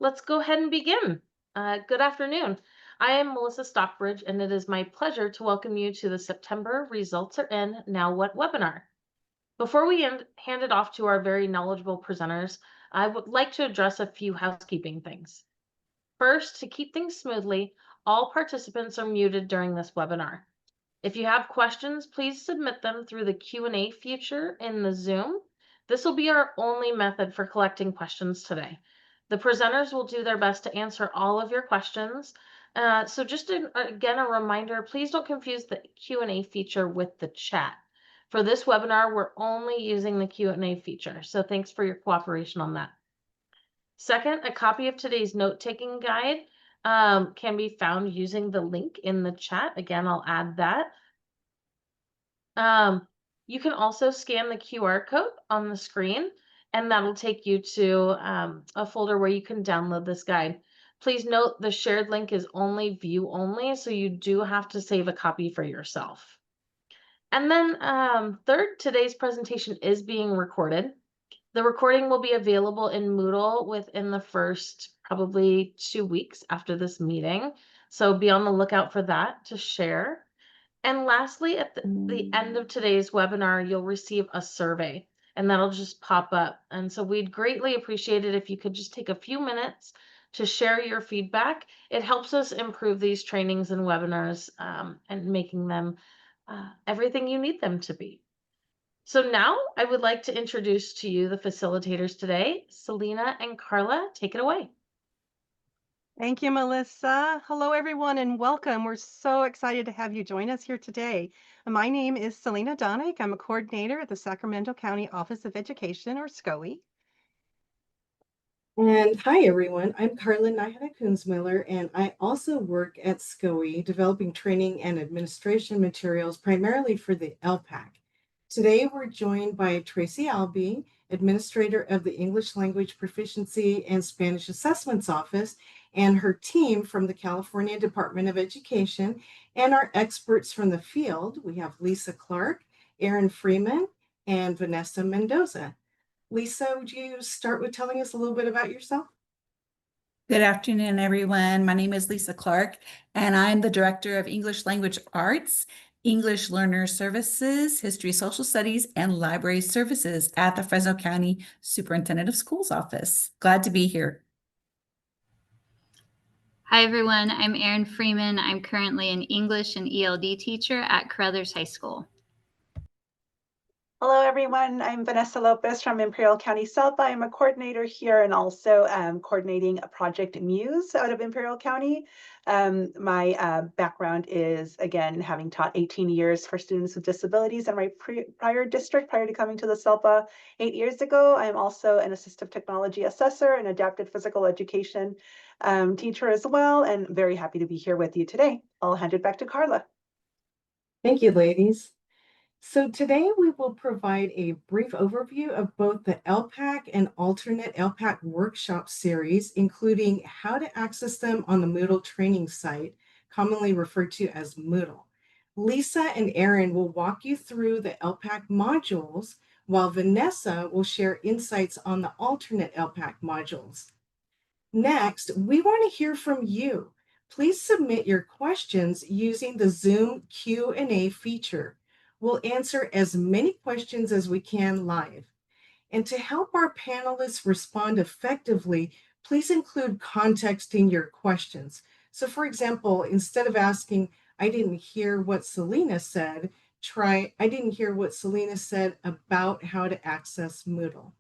Let's go ahead and begin. Good afternoon. I am Melissa Stockbridge, and it is my pleasure to welcome you to the September Results Are In, Now What webinar. Before we hand it off to our very knowledgeable presenters, I would like to address a few housekeeping things. First, to keep things smoothly, all participants are muted during this webinar. If you have questions, please submit them through the Q&A feature in the Zoom. This will be our only method for collecting questions today. The presenters will do their best to answer all of your questions. So just again, a reminder, please don't confuse the Q&A feature with the chat. For this webinar, we're only using the Q&A feature. So thanks for your cooperation on that. Second, a copy of today's note-taking guide can be found using the link in the chat. Again, I'll add that. You can also scan the QR code on the screen, and that'll take you to a folder where you can download this guide. Please note the shared link is only view only, so you do have to save a copy for yourself. And then third, today's presentation is being recorded. The recording will be available in Moodle within the first probably 2 weeks after this meeting. So be on the lookout for that to share. And lastly, at the end of today's webinar, you'll receive a survey and that'll just pop up. And so we'd greatly appreciate it if you could just take a few minutes to share your feedback. It helps us improve these trainings and webinars and making them everything you need them to be. So now I would like to introduce to you the facilitators today, Selena and Carla. Take it away. Thank you, Melissa. Hello, everyone, and welcome. We're so excited to have you join us here today. My name is Selena Donick. I'm a coordinator at the Sacramento County Office of Education, or SCOE. And hi, everyone. I'm Carla Kunzmiller, and I also work at SCOE, developing training and administration materials primarily for the ELPAC. Today, we're joined by Tracy Albee, Administrator of the English Language Proficiency and Spanish Assessments Office, and her team from the California Department of Education, and our experts from the field. We have Lisa Clark, Aaron Freeman, and Vanessa Mendoza. Lisa, would you start with telling us a little bit about yourself? Good afternoon, everyone. My name is Lisa Clark, and I'm the Director of English Language Arts, English Learner Services, History Social Studies, and Library Services at the Fresno County Superintendent of Schools Office. Glad to be here. Hi, everyone. I'm Aaron Freeman. I'm currently an English and ELD teacher at Carruthers High School. Hello, everyone. I'm Vanessa Lopez from Imperial County SELPA. I'm a coordinator here and also coordinating a Project Muse out of Imperial County. My background is, again, having taught 18 years for students with disabilities in my prior district prior to coming to the SELPA 8 years ago. I'm also an assistive technology assessor and adapted physical education teacher as well, and very happy to be here with you today. I'll hand it back to Carla. Thank you, ladies. So today we will provide a brief overview of both the ELPAC and alternate ELPAC workshop series, including how to access them on the Moodle training site, commonly referred to as Moodle. Lisa and Aaron will walk you through the ELPAC modules, while Vanessa will share insights on the alternate ELPAC modules. Next, we want to hear from you. Please submit your questions using the Zoom Q&A feature. We'll answer as many questions as we can live. And to help our panelists respond effectively, please include context in your questions. So for example, instead of asking, I didn't hear what Selena said, try, I didn't hear what Selena said about how to access Moodle.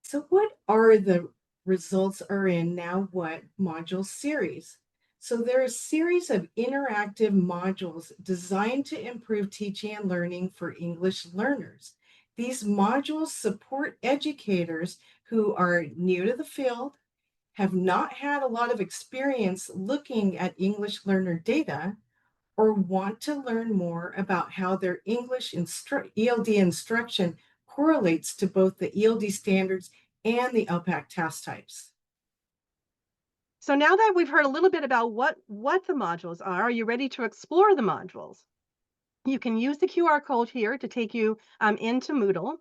So what are the results are in Now What module series? So there are a series of interactive modules designed to improve teaching and learning for English learners. These modules support educators who are new to the field, have not had a lot of experience looking at English learner data, or want to learn more about how their English ELD instruction correlates to both the ELD standards and the ELPAC task types. So now that we've heard a little bit about what the modules are you ready to explore the modules? You can use the QR code here to take you into Moodle.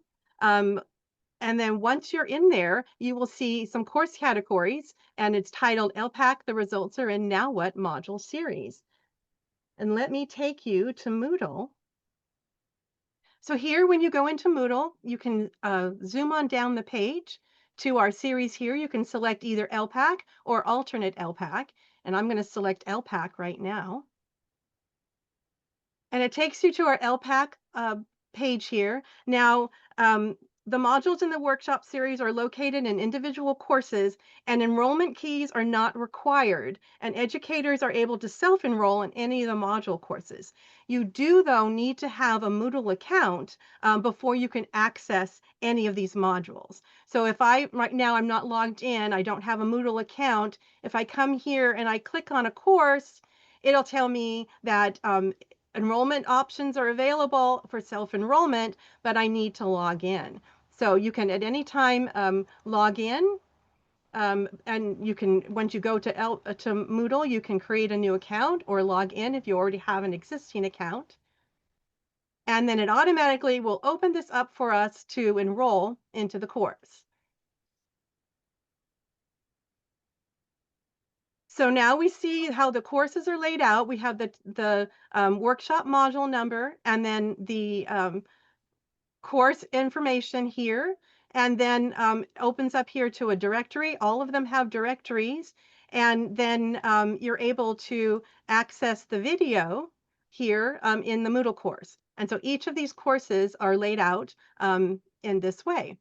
And then once you're in there, you will see some course categories, and it's titled ELPAC, the results are in Now What module series. And let me take you to Moodle. So here, when you go into Moodle, you can zoom on down the page to our series here. You can select either ELPAC or alternate ELPAC. And I'm going to select ELPAC right now. And it takes you to our ELPAC page here. Now, the modules in the workshop series are located in individual courses, and enrollment keys are not required, and educators are able to self-enroll in any of the module courses. You do, though, need to have a Moodle account before you can access any of these modules. So if right now I'm not logged in, I don't have a Moodle account, if I come here and I click on a course, it'll tell me that enrollment options are available for self-enrollment, but I need to log in. So you can at any time log in, and you can, once you go to Moodle, you can create a new account or log in if you already have an existing account. And then it automatically will open this up for us to enroll into the course. So now we see how the courses are laid out. We have the workshop module number, and then the course information here, and then opens up here to a directory. All of them have directories, and then you're able to access the video here in the Moodle course. And so each of these courses are laid out in this way.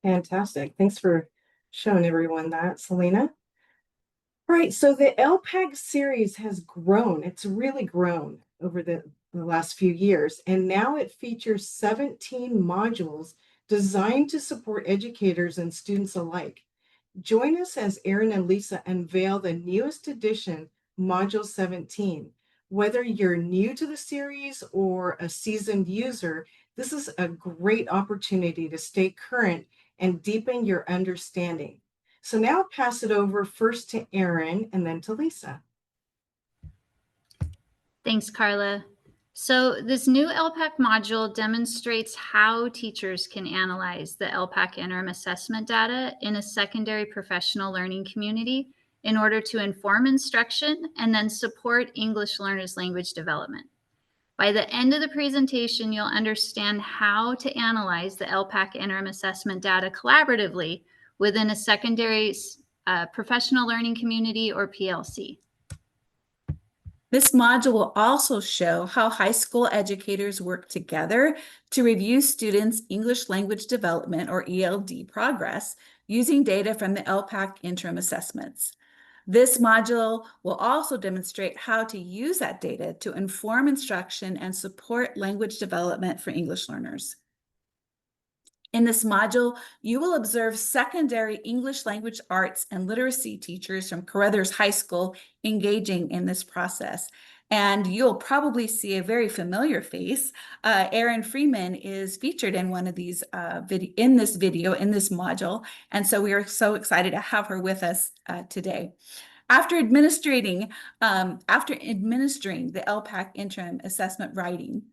Fantastic. Thanks for showing everyone that, Selena. Right, so the ELPAC series has grown. It's really grown over the last few years, and now it features 17 modules designed to support educators and students alike. Join us as Erin and Lisa unveil the newest edition, Module 17. Whether you're new to the series or a seasoned user, this is a great opportunity to stay current and deepen your understanding. So now I'll pass it over first to Erin and then to Lisa. Thanks, Carla. So this new ELPAC module demonstrates how teachers can analyze the ELPAC interim assessment data in a secondary professional learning community in order to inform instruction and then support English learners' language development. By the end of the presentation, you'll understand how to analyze the ELPAC interim assessment data collaboratively within a secondary professional learning community, or PLC. This module will also show how high school educators work together to review students' English language development, or ELD, progress using data from the ELPAC interim assessments. This module will also demonstrate how to use that data to inform instruction and support language development for English learners. In this module, you will observe secondary English language arts and literacy teachers from Carruthers High School engaging in this process. And you'll probably see a very familiar face. Erin Freeman is featured in one of these in this module. And so we are so excited to have her with us today. After administering the ELPAC interim assessment writing,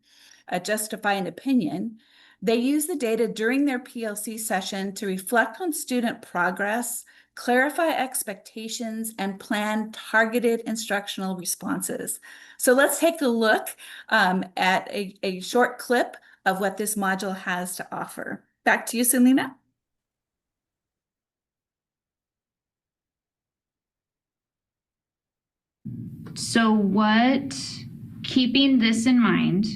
justify an opinion, they use the data during their PLC session to reflect on student progress, clarify expectations, and plan targeted instructional responses. So let's take a look at a short clip of what this module has to offer. Back to you, Selena. So keeping this in mind,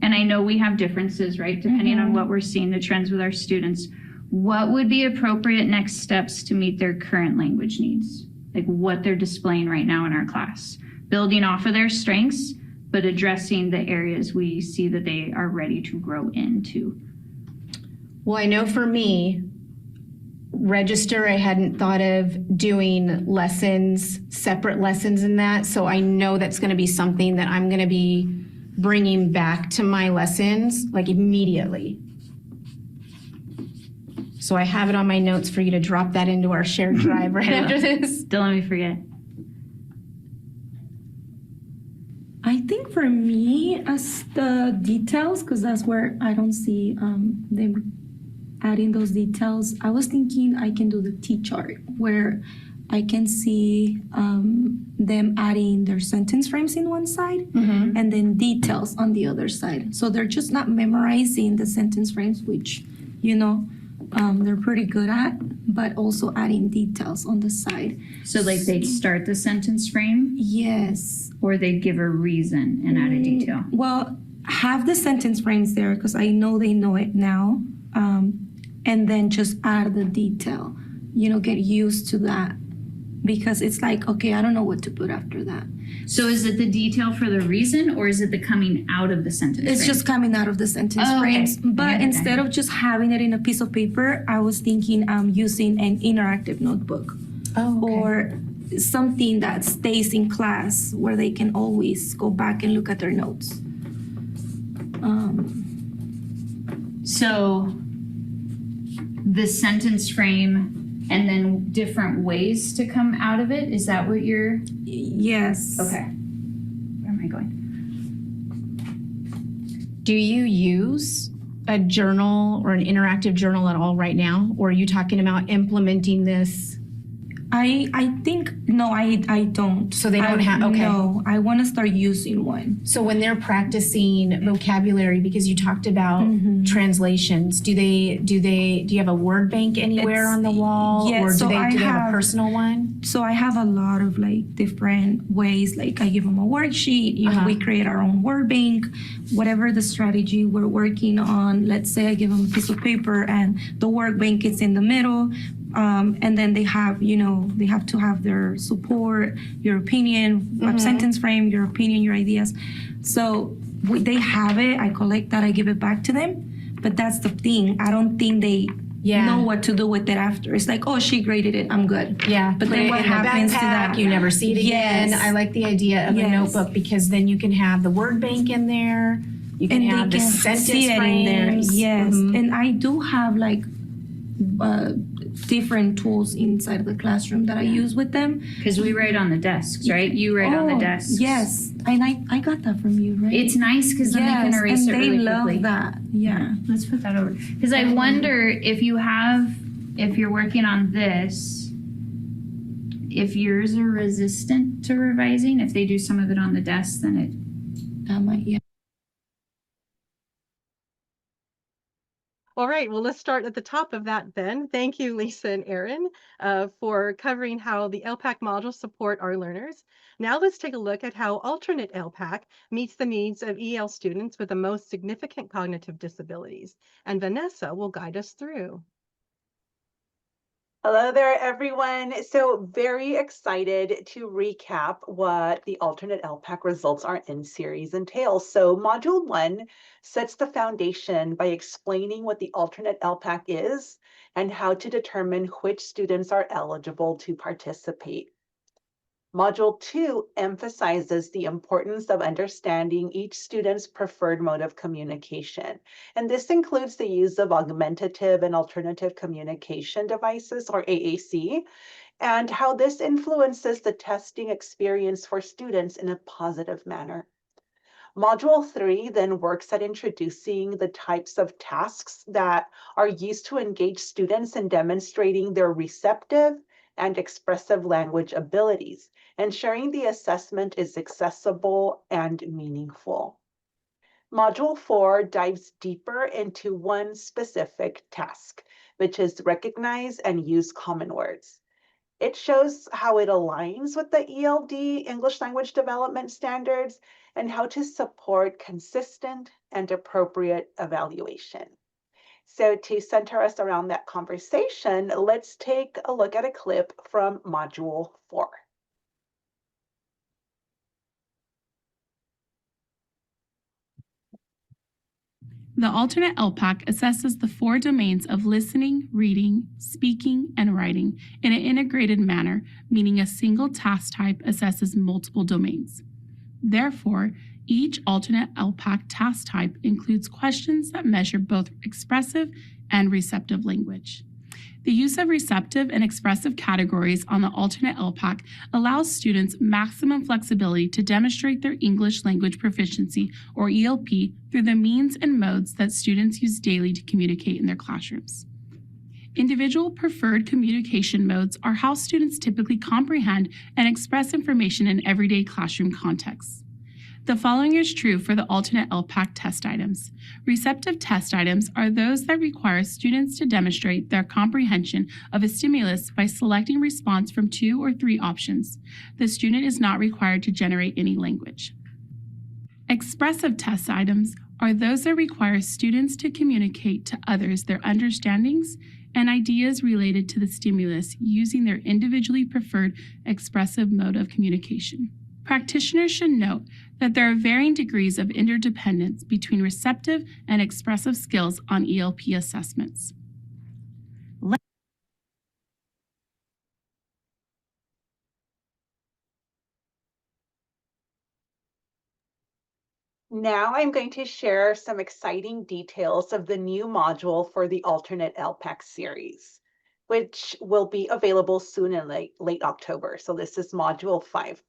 and I know we have differences, right, depending on what we're seeing, the trends with our students, what would be appropriate next steps to meet their current language needs? Like what they're displaying right now in our class, building off of their strengths, but addressing the areas we see that they are ready to grow into. Well, I know for me, register, I hadn't thought of doing lessons, separate lessons in that. So I know that's going to be something that I'm going to be bringing back to my lessons like immediately. So I have it on my notes for you to drop that into our shared drive right after this. Don't let me forget. think for me, as the details, because that's where I don't see them adding those details, I was thinking I can do the T-chart where I can see them adding their sentence frames in one side and then details on the other side. So they're just not memorizing the sentence frames, which, you know, they're pretty good at, but also adding details on the side. So like they'd start the sentence frame? Yes. Or they'd give a reason and add a detail? Well, have the sentence frames there because I know they know it now. And then just add the detail, you know, get used to that. Because it's like, okay, I don't know what to put after that. So is it the detail for the reason or is it the coming out of the sentence It's frame? just coming out of the sentence frames. But instead of just having it in a piece of paper, I was thinking using an interactive notebook. Or something that stays in class where they can always go back and look at their notes. So the sentence frame and then different ways to come out of it? Is that what you're? Yes. Okay. Where am I going? Do you use a journal or an interactive journal at all right now? Or are you talking about implementing this? I think, no, I don't. So they don't have, okay. No, I want to start using one. So when they're practicing vocabulary, because you talked about translations, do you have a word bank anywhere on the wall? Yeah, or do so they I have a personal one? So I have a lot of like different ways, like I give them a worksheet, you know, we create our own word bank, whatever the strategy we're working on. Let's say I give them a piece of paper and the word bank is in the middle. And then they have, you know, they have to have their support, your opinion, sentence frame, your opinion, your ideas. So they have it. I collect that. I give it back to them. But that's the thing. I don't think they know what to do with it after. It's like, oh, she graded it. I'm good. Yeah. But then what happens to that? You never see it again. I like the idea of a notebook because then you can have the word bank in there. You can have the sentence frames. Yes. And I do have like different tools inside of the classroom that I use with them. Because we write on the desks, right? You write on the desks. Yes. And I got that from you, right? It's nice because then they can erase it really quickly. And they love that. Yeah. Let's put that over. Because I wonder if you're working on this, if yours are resistant to revising, if they do some of it on the desk, then that might, All right, well, let's start at the top of that then. Thank you, Lisa and Aaron, for covering how the ELPAC modules support our learners. Now let's take a look at how alternate ELPAC meets the needs of EL students with the most significant cognitive disabilities. And Vanessa will guide us through. Hello there, everyone. So very excited to recap what the alternate ELPAC results are in series entails. So module 1 sets the foundation by explaining what the alternate ELPAC is and how to determine which students are eligible to participate. Module 2 emphasizes the importance of understanding each student's preferred mode of communication. And this includes the use of augmentative and alternative communication devices, or AAC, and how this influences the testing experience for students in a positive manner. Module 3 then works at introducing the types of tasks that are used to engage students in demonstrating their receptive and expressive language abilities, ensuring the assessment is accessible and meaningful. Module 4 dives deeper into one specific task, which is recognize and use common words. It shows how it aligns with the ELD, English Language Development Standards, and how to support consistent and appropriate evaluation. So to center us around that conversation, let's take a look at a clip from Module 4. The alternate ELPAC assesses the 4 domains of listening, reading, speaking, and writing in an integrated manner, meaning a single task type assesses multiple domains. Therefore, each alternate ELPAC task type includes questions that measure both expressive and receptive language. The use of receptive and expressive categories on the alternate ELPAC allows students maximum flexibility to demonstrate their English language proficiency, or ELP, through the means and modes that students use daily to communicate in their classrooms. Individual preferred communication modes are how students typically comprehend and express information in everyday classroom contexts. The following is true for the alternate ELPAC test items. Receptive test items are those that require students to demonstrate their comprehension of a stimulus by selecting response from 2 or 3 options. The student is not required to generate any language. Expressive test items are those that require students to communicate to others their understandings and ideas related to the stimulus using their individually preferred expressive mode of communication. Practitioners should note that there are varying degrees of interdependence between receptive and expressive skills on ELP assessments. Now I'm going to share some exciting details of the new module for the alternate ELPAC series, which will be available soon in late October. So this is module 5.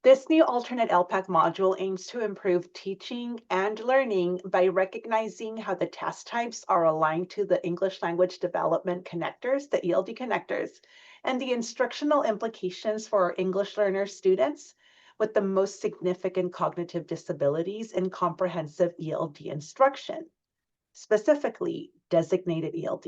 This new alternate ELPAC module aims to improve teaching and learning by recognizing how the test types are aligned to the English language development connectors, the ELD connectors, and the instructional implications for English learner students with the most significant cognitive disabilities in comprehensive ELD instruction, specifically designated ELD.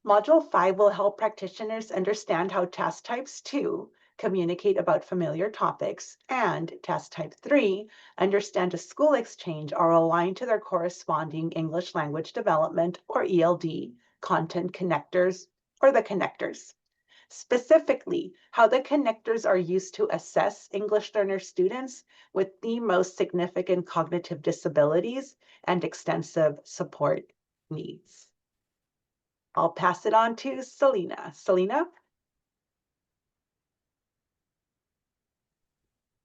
Module 5 will help practitioners understand how test types 2 communicate about familiar topics, and test type 3, understand a school exchange, are aligned to their corresponding English language development, or ELD, content connectors, or the connectors. Specifically, how the connectors are used to assess English learner students with the most significant cognitive disabilities and extensive support needs. I'll pass it on to Selena. Selena?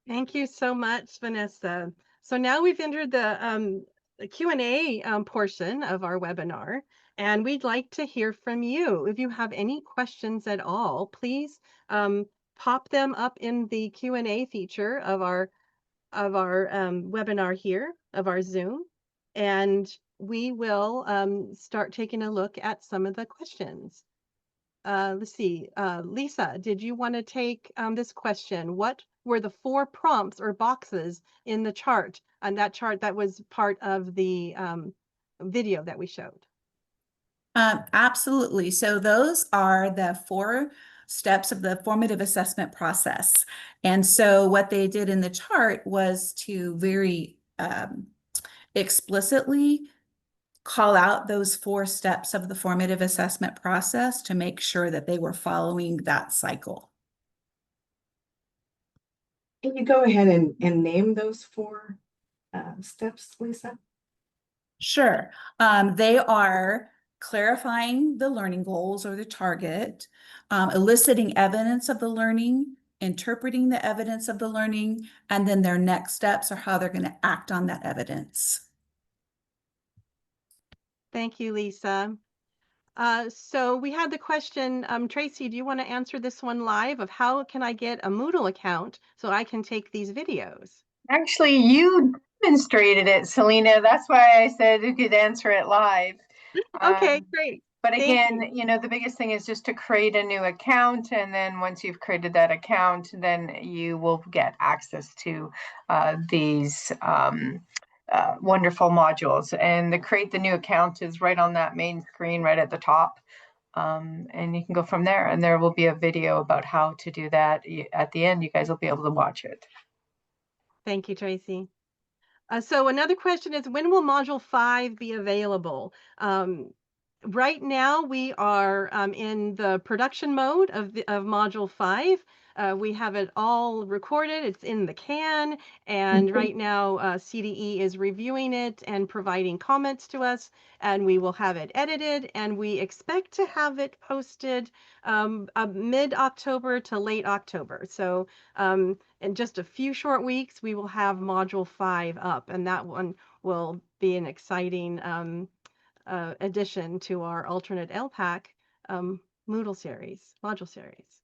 Thank you so much, Vanessa. So now we've entered the Q&A portion of our webinar, and we'd like to hear from you. If you have any questions at all, please pop them up in the Q&A feature of our webinar here, of our Zoom, and we will start taking a look at some of the questions. Let's see, Lisa, did you want to take this question? What were the 4 prompts or boxes in the chart, on that chart that was part of the video that we showed? Absolutely. So those are the 4 steps of the formative assessment process. And so what they did in the chart was to very explicitly call out those 4 steps of the formative assessment process to make sure that they were following that cycle. Can you go ahead and name those 4 steps, Lisa? Sure. They are clarifying the learning goals or the target, eliciting evidence of the learning, interpreting the evidence of the learning, and then their next steps are how they're going to act on that evidence. Thank you, Lisa. So we had the question, Tracy, do you want to answer this one live, of how can I get a Moodle account so I can take these videos? Actually, you demonstrated it, Selena. That's why I said you could answer it live. Okay, great. But Thank again, you know, the biggest thing is just to create a new account. And then once you've created that account, then you will get access to these wonderful modules. And the create the new account is right on that main screen, right at the top. And you can go from there. And there will be a video about how to do that. At the end, you guys will be able to watch it. Thank you, Tracy. So another question is, when will Module 5 be available? Right now, we are in the production mode of Module 5. We have it all recorded. It's in the can. And right now, CDE is reviewing it and providing comments to us. And we will have it edited. And we expect to have it posted mid-October to late October. So in just a few short weeks, we will have Module 5 up. And that one will be an exciting addition to our alternate ELPAC Moodle series, module series.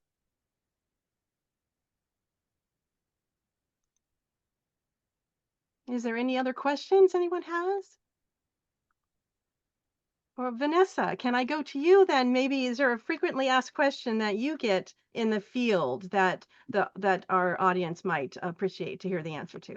Is there any other questions anyone has? Or Vanessa, can I go to you then? Maybe is there a frequently asked question that you get in the field that our audience might appreciate to hear the answer to?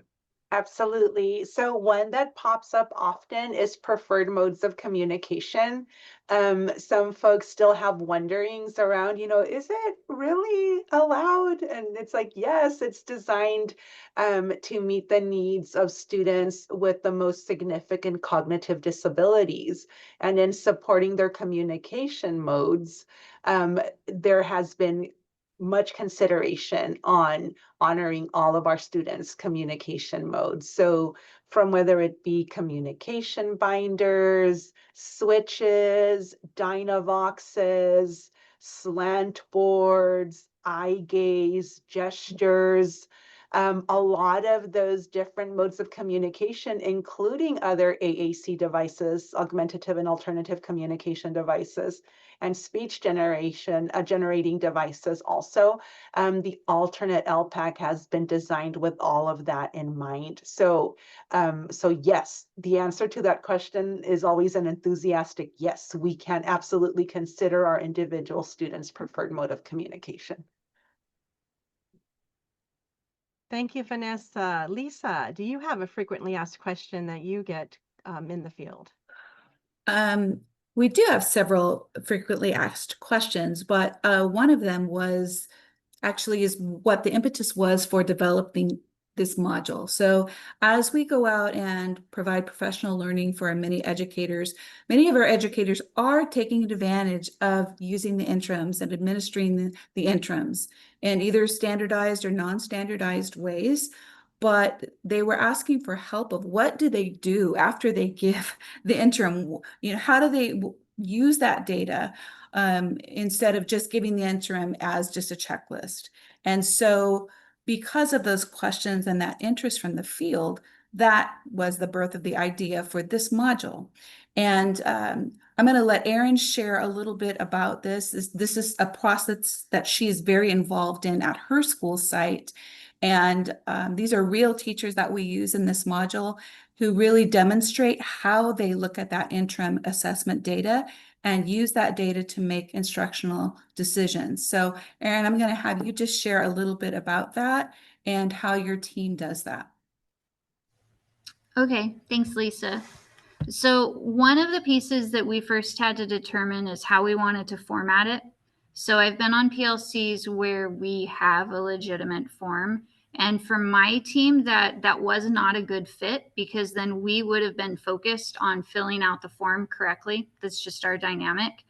Absolutely. So one that pops up often is preferred modes of communication. Some folks still have wonderings around, is it really allowed? And it's like, yes, it's designed to meet the needs of students with the most significant cognitive disabilities. And in supporting their communication modes, there has been much consideration on honoring all of our students' communication modes. So from whether it be communication binders, switches, Dynavoxes, slant boards, eye gaze, gestures, a lot of those different modes of communication, including other AAC devices, augmentative and alternative communication devices, and speech generating devices also. The alternate ELPAC has been designed with all of that in mind. So yes, the answer to that question is always an enthusiastic yes. We can absolutely consider our individual students' preferred mode of communication. Thank you, Vanessa. Lisa, do you have a frequently asked question that you get in the field? We do have several frequently asked questions, but one of them is what the impetus was for developing this module. So as we go out and provide professional learning for many educators, many of our educators are taking advantage of using the interims and administering the interims in either standardized or non-standardized ways. But they were asking for help of what do they do after they give the interim? How do they use that data instead of just giving the interim as just a checklist? And so because of those questions and that interest from the field, that was the birth of the idea for this module. And I'm going to let Erin share a little bit about this. This is a process that she is very involved in at her school site. And these are real teachers that we use in this module who really demonstrate how they look at that interim assessment data and use that data to make instructional decisions. So, Erin, I'm going to have you just share a little bit about that and how your team does that. Okay, thanks, Lisa. So one of the pieces that we first had to determine is how we wanted to format it. So I've been on PLCs where we have a legitimate form. And for my team, that was not a good fit because then we would have been focused on filling out the form correctly. That's just our dynamic.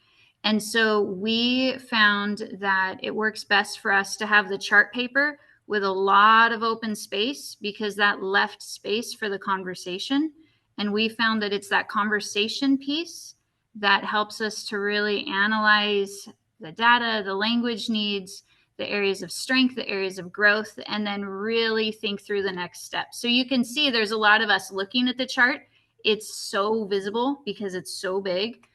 And so we found that it works best for us to have the chart paper with a lot of open space because that left space for the conversation. And we found that it's that conversation piece that helps us to really analyze the data, the language needs, the areas of strength, the areas of growth, and then really think through the next step. So you can see there's a lot of us looking at the chart. It's so visible because it's so big.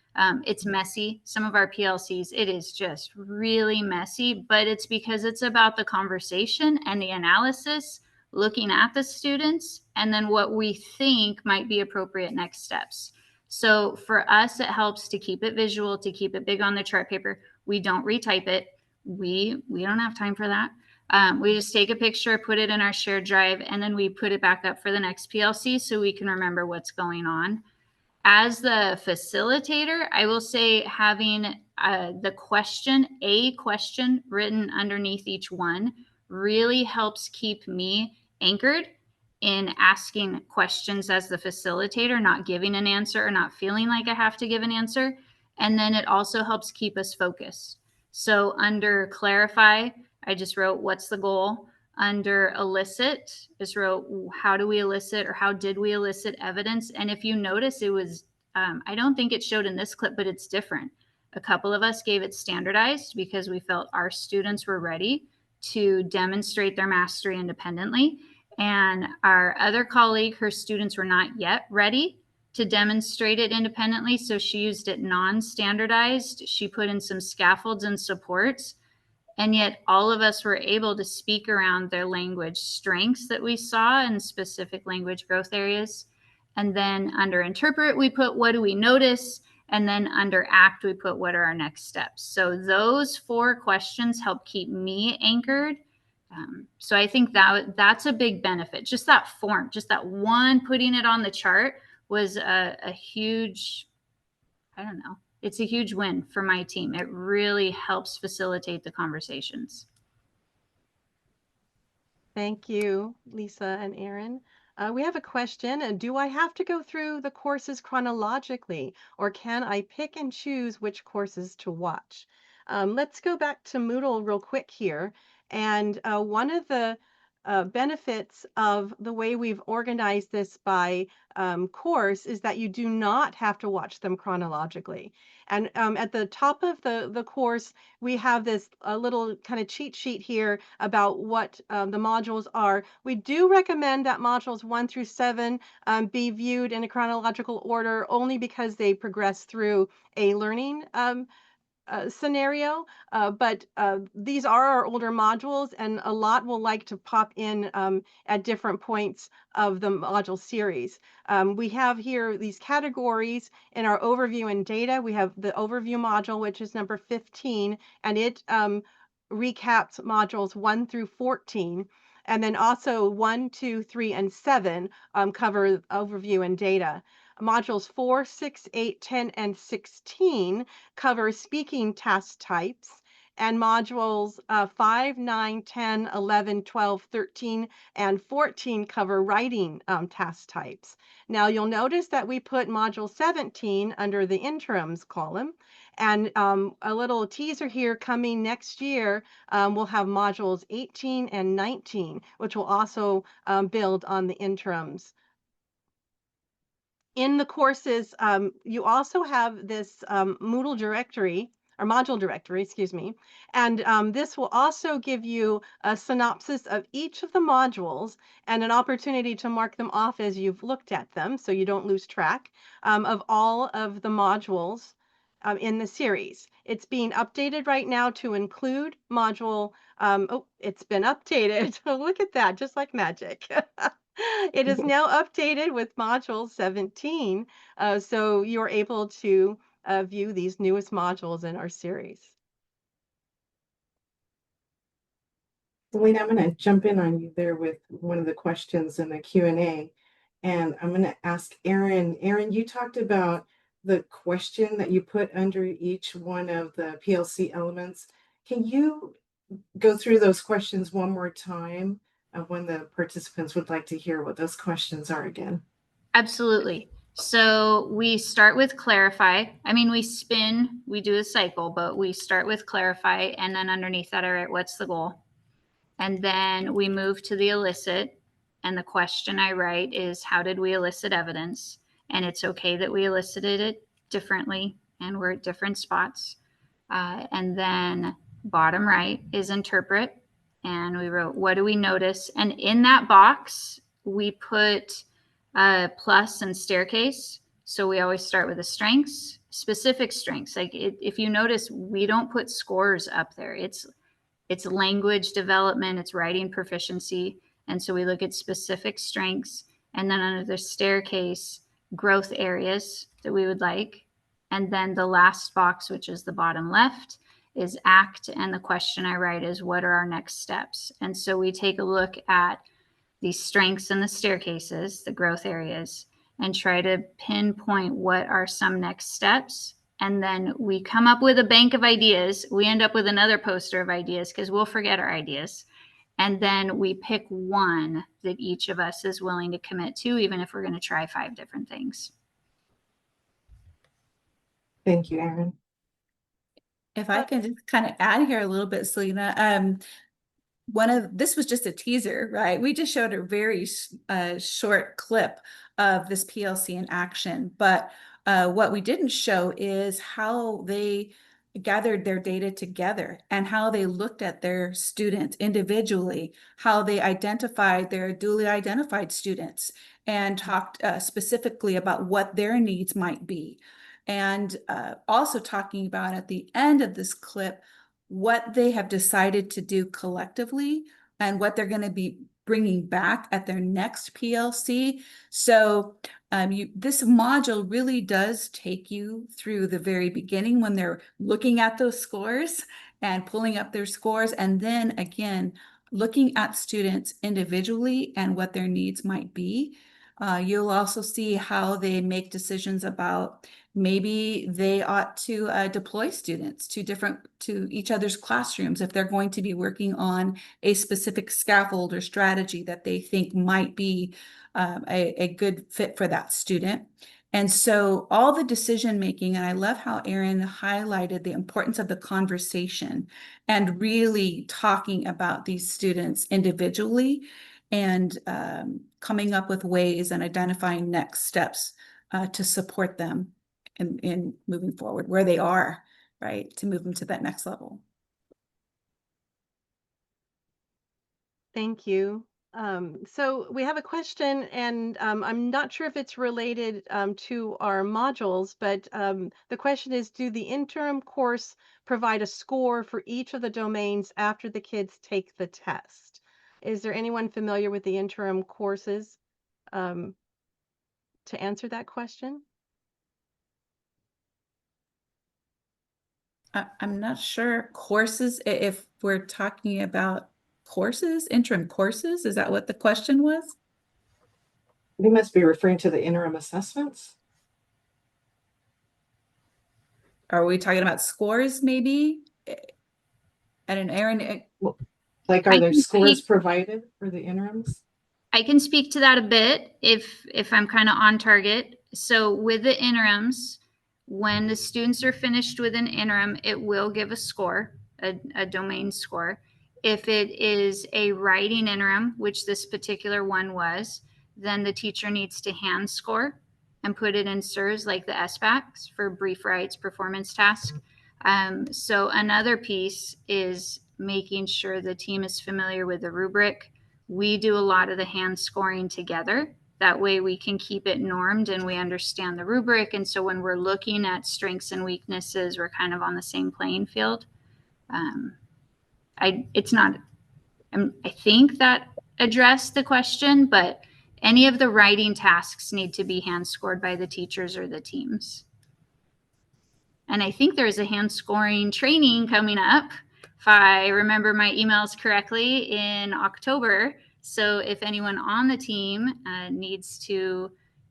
It's messy. Some of our PLCs, it is just really messy, but it's because it's about the conversation and the analysis, looking at the students, and then what we think might be appropriate next steps. So for us, it helps to keep it visual, to keep it big on the chart paper. We don't retype it. We don't have time for that. We just take a picture, put it in our shared drive, and then we put it back up for the next PLC so we can remember what's going on. As the facilitator, I will say having a question written underneath each one really helps keep me anchored in asking questions as the facilitator, not giving an answer or not feeling like I have to give an answer. And then it also helps keep us focused. So under clarify, I just wrote, what's the goal? Under elicit, just wrote, how do we elicit or how did we elicit evidence? And if you notice, it was, I don't think it showed in this clip, but it's different. A couple of us gave it standardized because we felt our students were ready to demonstrate their mastery independently. And our other colleague, her students were not yet ready. to demonstrate it independently. So she used it non-standardized. She put in some scaffolds and supports. And yet all of us were able to speak around their language strengths that we saw in specific language growth areas. And then under interpret, we put what do we notice? And then under act, we put what are our next steps? So those 4 questions help keep me anchored. So I think that's a big benefit. Just that form, just that one, putting it on the chart was a huge, I don't know, it's a huge win for my team. It really helps facilitate the conversations. Thank you, Lisa and Aaron. We have a question. Do I have to go through the courses chronologically, or can I pick and choose which courses to watch? Let's go back to Moodle real quick here. And one of the benefits of the way we've organized this by course is that you do not have to watch them chronologically. And at the top of the course, we have this little kind of cheat sheet here about what the modules are. We do recommend that modules 1 through 7 be viewed in a chronological order only because they progress through a learning scenario, but these are our older modules, and a lot will like to pop in at different points of the module series. We have here these categories in our overview and data. We have the overview module, which is number 15, and it recaps modules 1 through 14. And then also 1, 2, 3, and 7 cover overview and data. Modules 4, 6, 8, 10, and 16 cover speaking task types, and modules 5, 9, 10, 11, 12, 13, and 14 cover writing task types. Now you'll notice that we put module 17 under the interims column, and a little teaser here coming next year, we'll have modules 18 and 19, which will also build on the interims. In the courses, you also have this Moodle directory, or module directory, excuse me, and this will also give you a synopsis of each of the modules and an opportunity to mark them off as you've looked at them so you don't lose track of all of the modules in the series. It's being updated right now to include module, oh, it's been updated. Look at that, just like magic. It is now updated with module 17, so you're able to view these newest modules in our series. Selena, I'm going to jump in on you there with one of the questions in the Q&A, and I'm going to ask Aaron. Aaron, you talked about the question that you put under each one of the PLC elements. Can you go through those questions one more time when the participants would like to hear what those questions are again? Absolutely. So we start with clarify. I mean, we do a cycle, but we start with clarify, and then underneath that, all right, what's the goal? And then we move to the elicit, and the question I write is, how did we elicit evidence? And it's okay that we elicited it differently, and we're at different spots. And then bottom right is interpret, and we wrote, what do we notice? And in that box, we put plus and staircase. So we always start with the strengths, specific strengths. Like if you notice, we don't put scores up there. It's language development, it's writing proficiency. And so we look at specific strengths, and then under the staircase, growth areas that we would like. And then the last box, which is the bottom left, is act. And the question I write is, what are our next steps? And so we take a look at these strengths and the staircases, the growth areas, and try to pinpoint what are some next steps. And then we come up with a bank of ideas. We end up with another poster of ideas because we'll forget our ideas. And then we pick one that each of us is willing to commit to, even if we're going to try 5 different things. Thank you, Aaron. If I can just kind of add here a little bit, Selena, this was just a teaser, right? We just showed a very short clip of this PLC in action, but what we didn't show is how they gathered their data together and how they looked at their students individually, how they identified their duly identified students and talked specifically about what their needs might be. And also talking about at the end of this clip, what they have decided to do collectively and what they're going to be bringing back at their next PLC. So this module really does take you through the very beginning when they're looking at those scores and pulling up their scores, and then again, looking at students individually and what their needs might be. You'll also see how they make decisions about maybe they ought to deploy students to each other's classrooms if they're going to be working on a specific scaffold or strategy that they think might be a good fit for that student. And so all the decision making, and I love how Erin highlighted the importance of the conversation and really talking about these students individually and coming up with ways and identifying next steps to support them in moving forward where they are, right, to move them to that next level. Thank you. So we have a question, and I'm not sure if it's related to our modules, but the question is, do the interim course provide a score for each of the domains after the kids take the test? Is there anyone familiar with the interim courses to answer that question? I'm not sure courses, if we're talking about courses, interim courses, is that what the question was? They must be referring to the interim assessments. Are we talking about scores maybe? And an Erin, Like, are there scores provided for the interims? I can speak to that a bit if I'm kind of on target. So with the interims, when the students are finished with an interim, it will give a score, a domain score. If it is a writing interim, which this particular one was, then the teacher needs to hand score and put it in SIRS like the SBACs for brief writes performance task. So another piece is making sure the team is familiar with the rubric. We do a lot of the hand scoring together. That way we can keep it normed and we understand the rubric. And so when we're looking at strengths and weaknesses, we're kind of on the same playing field. I think that addressed the question, but any of the writing tasks need to be hand scored by the teachers or the teams. And I think there's a hand scoring training coming up, if I remember my emails correctly, in October. So if anyone on the team needs to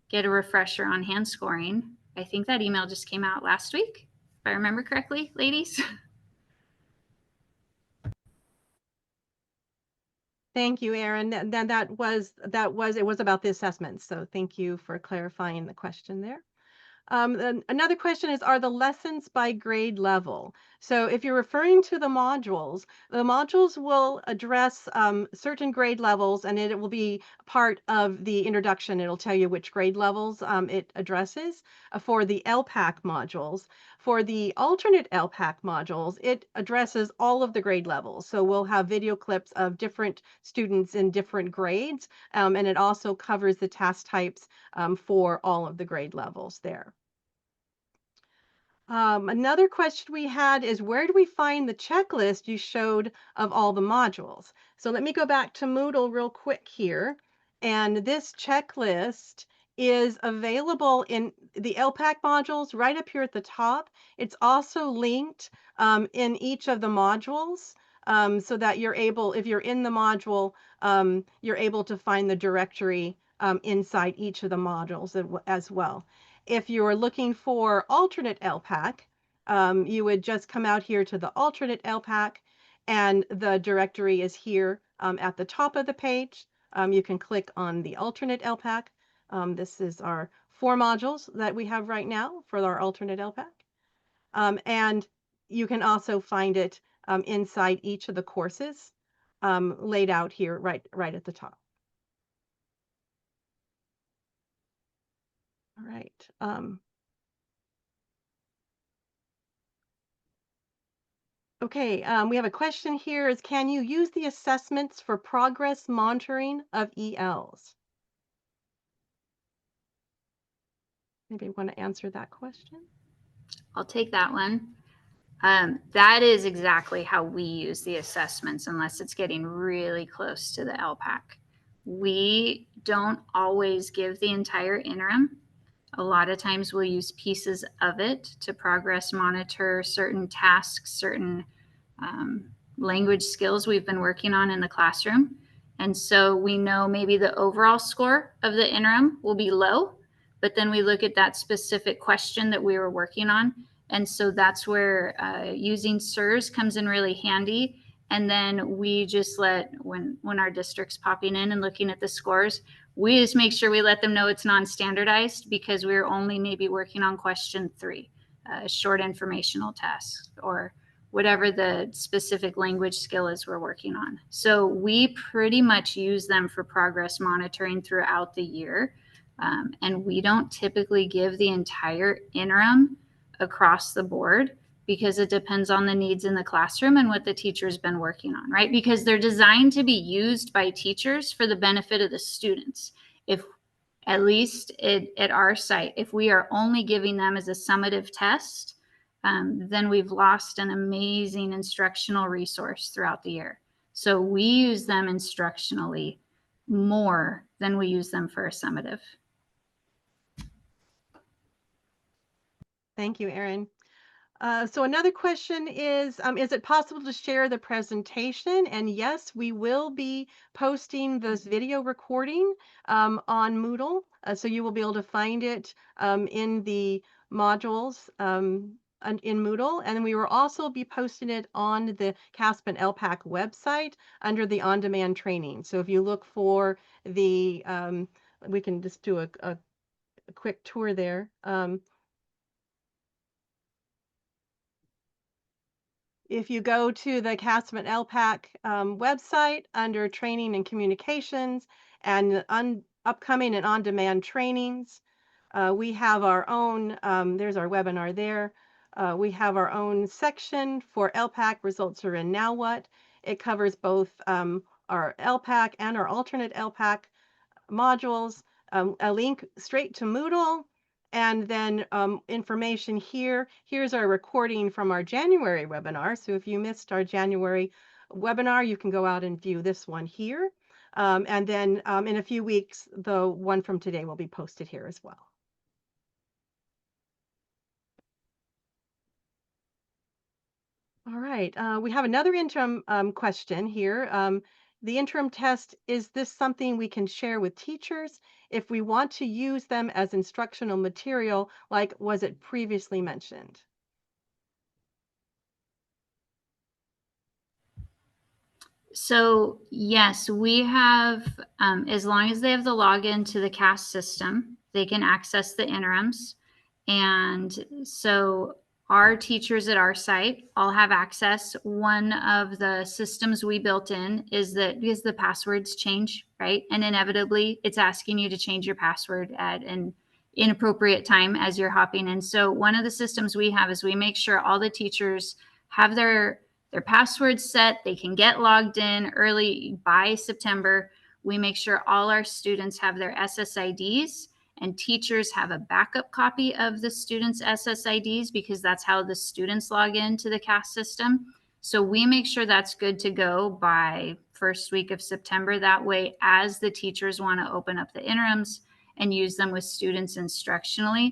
get a refresher on hand scoring, I think that email just came out last week, if I remember correctly, ladies. Thank you, Erin. It was about the assessments. So thank you for clarifying the question there. Another question is, are the lessons by grade level? So if you're referring to the modules will address certain grade levels, and it will be part of the introduction. It'll tell you which grade levels it addresses. For the ELPAC modules, for the alternate ELPAC modules, it addresses all of the grade levels. So we'll have video clips of different students in different grades, and it also covers the task types for all of the grade levels there. Another question we had is, where do we find the checklist you showed of all the modules? So let me go back to Moodle real quick here. And this checklist is available in the ELPAC modules right up here at the top. It's also linked in each of the modules so that you're able, if you're in the module, you're able to find the directory inside each of the modules as well. If you're looking for alternate ELPAC, you would just come out here to the alternate ELPAC, and the directory is here at the top of the page. You can click on the alternate ELPAC. This is our 4 modules that we have right now for our alternate ELPAC. And you can also find it inside each of the courses laid out here right at the top. All right. Okay, we have a question here is, can you use the assessments for progress monitoring of ELs? Maybe you want to answer that question? I'll take that one. That is exactly how we use the assessments, unless it's getting really close to the ELPAC. We don't always give the entire interim. A lot of times we'll use pieces of it to progress monitor certain tasks, certain language skills we've been working on in the classroom. And so we know maybe the overall score of the interim will be low, but then we look at that specific question that we were working on. And so that's where using SIRS comes in really handy. And then we just let, when our district's popping in and looking at the scores, we just make sure we let them know it's non-standardized, because we're only maybe working on question 3, short informational task, or whatever the specific language skill is we're working on. So we pretty much use them for progress monitoring throughout the year. And we don't typically give the entire interim across the board, because it depends on the needs in the classroom and what the teacher's been working on, right? Because they're designed to be used by teachers for the benefit of the students. If, at least at our site, if we are only giving them as a summative test, then we've lost an amazing instructional resource throughout the year. So we use them instructionally more than we use them for a summative. Thank you, Erin. So another question is it possible to share the presentation? And yes, we will be posting this video recording on Moodle. So you will be able to find it in the modules in Moodle. And we will also be posting it on the CAASPP and ELPAC website under the on-demand training. So if you look for the, we can just do a quick tour there. If you go to the CAASPP and ELPAC website under training and communications and upcoming and on-demand trainings, we have our own, there's our webinar there. We have our own section for ELPAC, results are in, now what? It covers both our ELPAC and our alternate ELPAC modules, a link straight to Moodle, and then information here. Here's our recording from our January webinar. So if you missed our January webinar, you can go out and view this one here. And then in a few weeks, the one from today will be posted here as well. All right, we have another interim question here. The interim test, is this something we can share with teachers if we want to use them as instructional material, like was it previously mentioned? So yes, we have, as long as they have the login to the CAS system, they can access the interims. And so our teachers at our site all have access. One of the systems we built in is that because the passwords change, right? And inevitably it's asking you to change your password at an inappropriate time as you're hopping in. So one of the systems we have is we make sure all the teachers have their passwords set. They can get logged in early by September. We make sure all our students have their SSIDs, and teachers have a backup copy of the students' SSIDs, because that's how the students log into the CAS system. So we make sure that's good to go by first week of September. That way, as the teachers want to open up the interims and use them with students instructionally,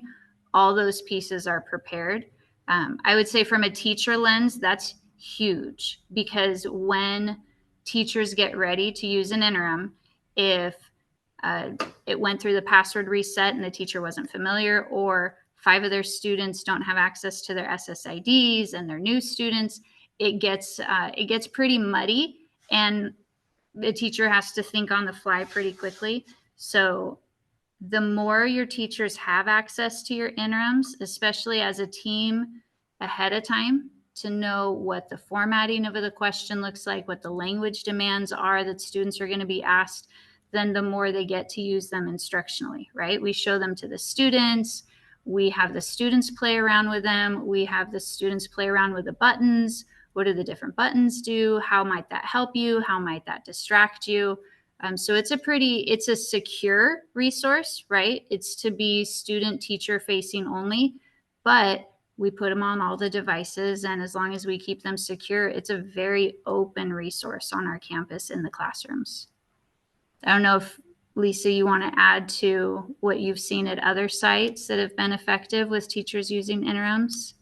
all those pieces are prepared. I would say from a teacher lens, that's huge, because when teachers get ready to use an interim, if it went through the password reset and the teacher wasn't familiar, or 5 of their students don't have access to their SSIDs and they're new students, it gets pretty muddy, and the teacher has to think on the fly pretty quickly. So the more your teachers have access to your interims, especially as a team ahead of time, to know what the formatting of the question looks like, what the language demands are that students are going to be asked, then the more they get to use them instructionally, right? We show them to the students. We have the students play around with them. We have the students play around with the buttons. What do the different buttons do? How might that help you? How might that distract you? So it's a secure resource, right? It's to be student teacher facing only, but we put them on all the devices, and as long as we keep them secure, it's a very open resource on our campus in the classrooms. I don't know if, Lisa, you want to add to what you've seen at other sites that have been effective with teachers using interims?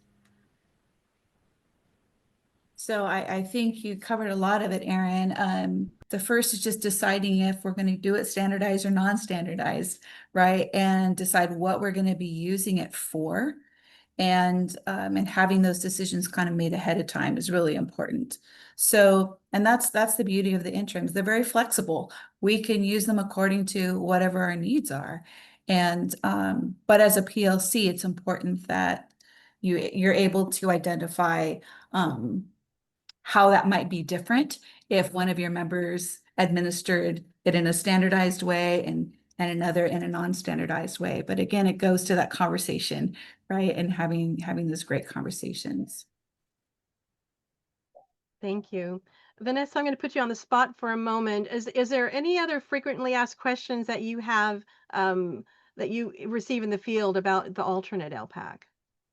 So I think you covered a lot of it, Erin. The first is just deciding if we're going to do it standardized or non-standardized, right? And decide what we're going to be using it for. And having those decisions kind of made ahead of time is really important. So, and that's the beauty of the interims. They're very flexible. We can use them according to whatever our needs are. And but as a PLC, it's important that you're able to identify how that might be different if one of your members administered it in a standardized way and another in a non-standardized way. But again, it goes to that conversation, right? And having those great conversations. Thank you. Vanessa, I'm going to put you on the spot for a moment. Is there any other frequently asked questions that you have that you receive in the field about the alternate ELPAC?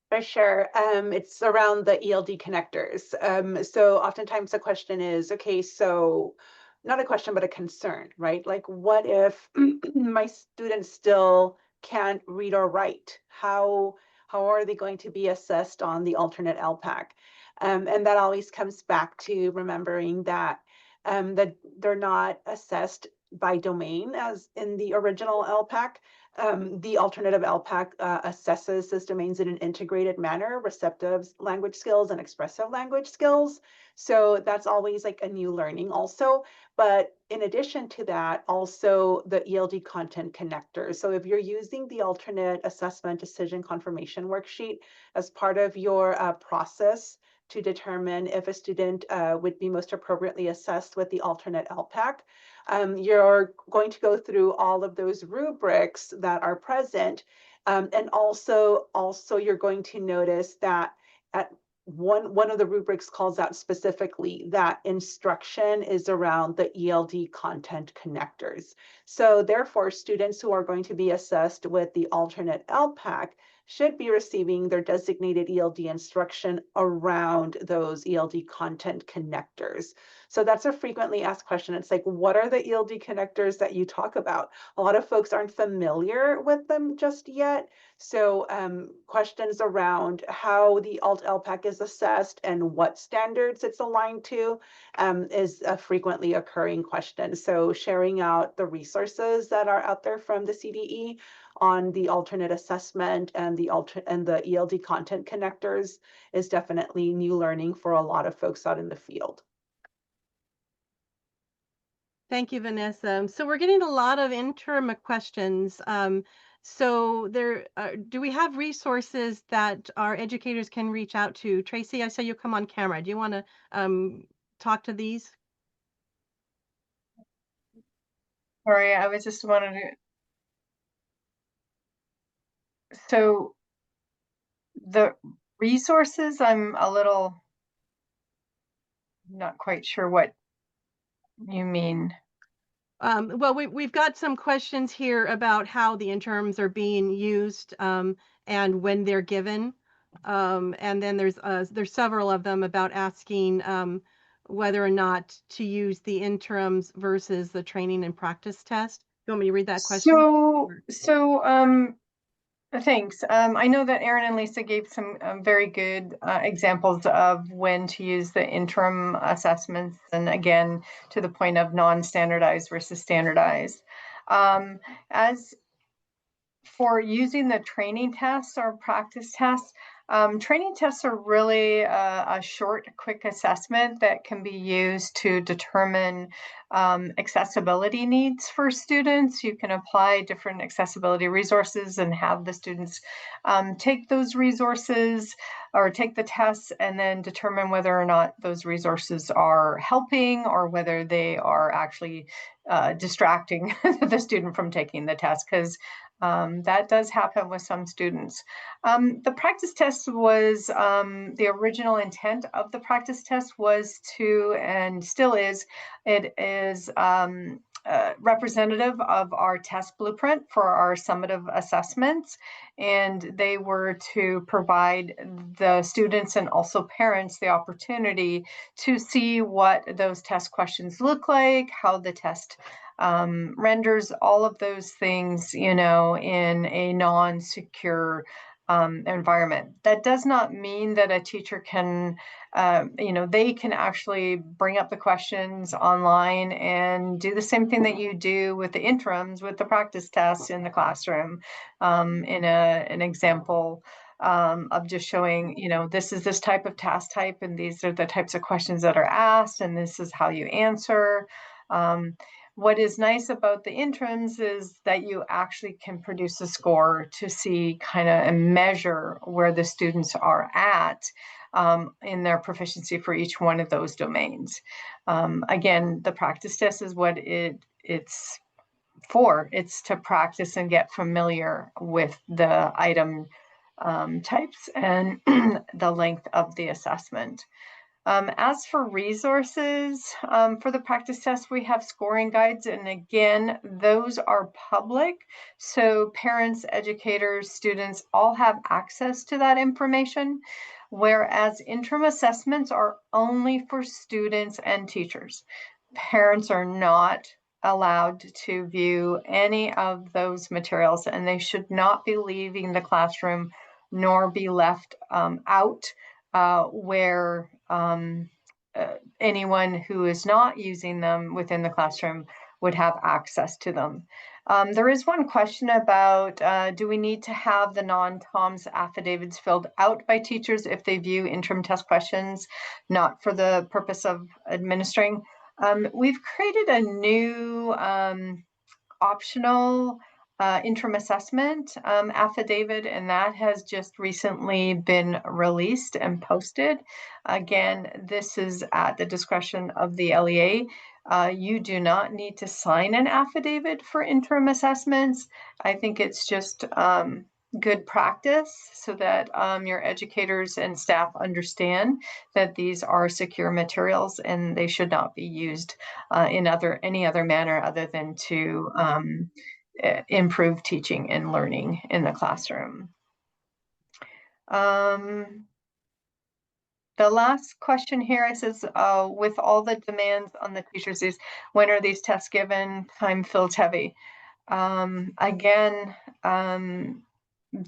For sure. It's around the ELD connectors. So oftentimes the question is, okay, so not a question, but a concern, right? Like, what if my students still can't read or write? How are they going to be assessed on the alternate ELPAC? And that always comes back to remembering that that they're not assessed by domain as in the original ELPAC. The alternative ELPAC assesses those domains in an integrated manner, receptive language skills and expressive language skills. So that's always like a new learning also. But in addition to that, also the ELD content connector. So if you're using the alternate assessment decision confirmation worksheet as part of your process to determine if a student would be most appropriately assessed with the alternate ELPAC, you're going to go through all of those rubrics that are present. And also you're going to notice that at one of the rubrics calls out specifically that instruction is around the ELD content connectors. So therefore, students who are going to be assessed with the alternate ELPAC should be receiving their designated ELD instruction around those ELD content connectors. So that's a frequently asked question. It's like, what are the ELD connectors that you talk about? A lot of folks aren't familiar with them just yet. So questions around how the alt ELPAC is assessed and what standards it's aligned to is a frequently occurring question. So sharing out the resources that are out there from the CDE on the alternate assessment and the ELD content connectors is definitely new learning for a lot of folks out in the field. Thank you, Vanessa. So we're getting a lot of interim questions. So do we have resources that our educators can reach out to? Tracy, I saw you come on camera. Do you want to talk to these? Sorry, I was just wanted to. So the resources, I'm a little not quite sure what you mean. Well, we've got some questions here about how the interims are being used and when they're given. And then there's several of them about asking whether or not to use the interims versus the training and practice test. You want me to read that question? Thanks. I know that Erin and Lisa gave some very good examples of when to use the interim assessments, and again, to the point of non-standardized versus standardized. As for using the training tests or practice tests, training tests are really a short, quick assessment that can be used to determine accessibility needs for students. You can apply different accessibility resources and have the students take those resources or take the tests and then determine whether or not those resources are helping or whether they are actually distracting the student from taking the test. Because That does happen with some students. The practice test was, the original intent of the practice test was to, and still is, it is representative of our test blueprint for our summative assessments. And they were to provide the students and also parents the opportunity to see what those test questions look like, how the test renders all of those things, in a non-secure environment. That does not mean that a teacher can, they can actually bring up the questions online and do the same thing that you do with the interims, with the practice tests in the classroom, in an example of just showing, this is this type of task type, and these are the types of questions that are asked, and this is how you answer. What is nice about the interims is that you actually can produce a score to see kind of and measure where the students are at in their proficiency for each one of those domains. Again, the practice test is what it's for. It's to practice and get familiar with the item types and the length of the assessment. As for resources for the practice test, we have scoring guides, and again, those are public, so parents, educators, students all have access to that information, whereas interim assessments are only for students and teachers. Parents are not allowed to view any of those materials, and they should not be leaving the classroom nor be left out where anyone who is not using them within the classroom would have access to them. There is one question about, do we need to have the non-TOMS affidavits filled out by teachers if they view interim test questions, not for the purpose of administering? We've created a new optional interim assessment affidavit, and that has just recently been released and posted. Again, this is at the discretion of the LEA. You do not need to sign an affidavit for interim assessments. I think it's just good practice so that your educators and staff understand that these are secure materials and they should not be used in any other manner other than to improve teaching and learning in the classroom. The last question here, it says, with all the demands on the teachers, is when are these tests given? Time feels heavy. Again,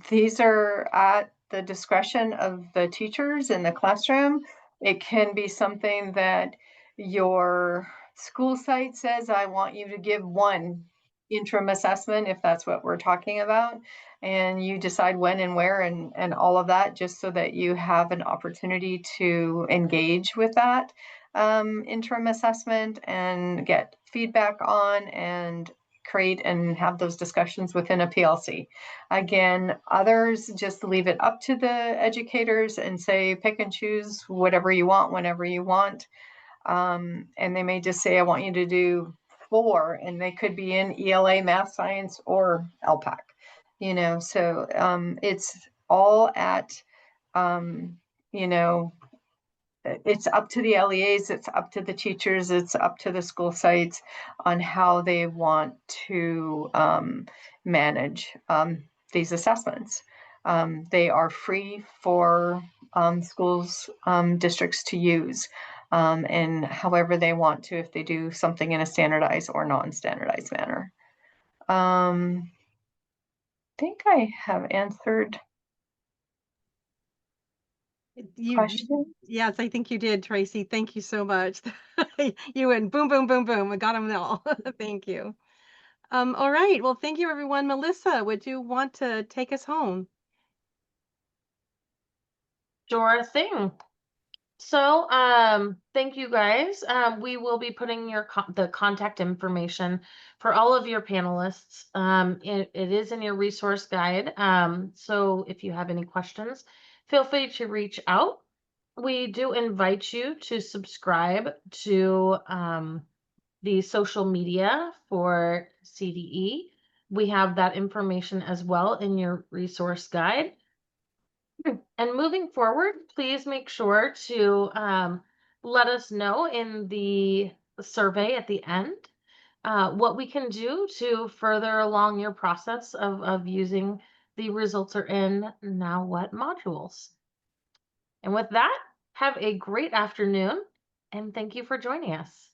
these are at the discretion of the teachers in the classroom. It can be something that your school site says, I want you to give one interim assessment, if that's what we're talking about, and you decide when and where and all of that, just so that you have an opportunity to engage with that interim assessment and get feedback on and create and have those discussions within a PLC. Again, others just leave it up to the educators and say, pick and choose whatever you want, whenever you want. And they may just say, I want you to do 4, and they could be in ELA, math, science, or ELPAC, so it's all at, it's up to the LEAs, it's up to the teachers, it's up to the school sites on how they want to manage these assessments. They are free for schools, districts to use, and however they want to, if they do something in a standardized or non-standardized manner. I think I have answered questions. Yes, I think you did, Tracy. Thank you so much. You went boom, boom, boom, boom. I got them all. Thank you. All right. Well, thank you, everyone. Melissa, would you want to take us home? Sure thing. So, thank you guys. We will be putting the contact information for all of your panelists. It is in your resource guide. So if you have any questions, feel free to reach out. We do invite you to subscribe to the social media for CDE. We have that information as well in your resource guide. And moving forward, please make sure to let us know in the survey at the end what we can do to further along your process of using the results are in Now What modules. And with that, have a great afternoon, and thank you for joining us.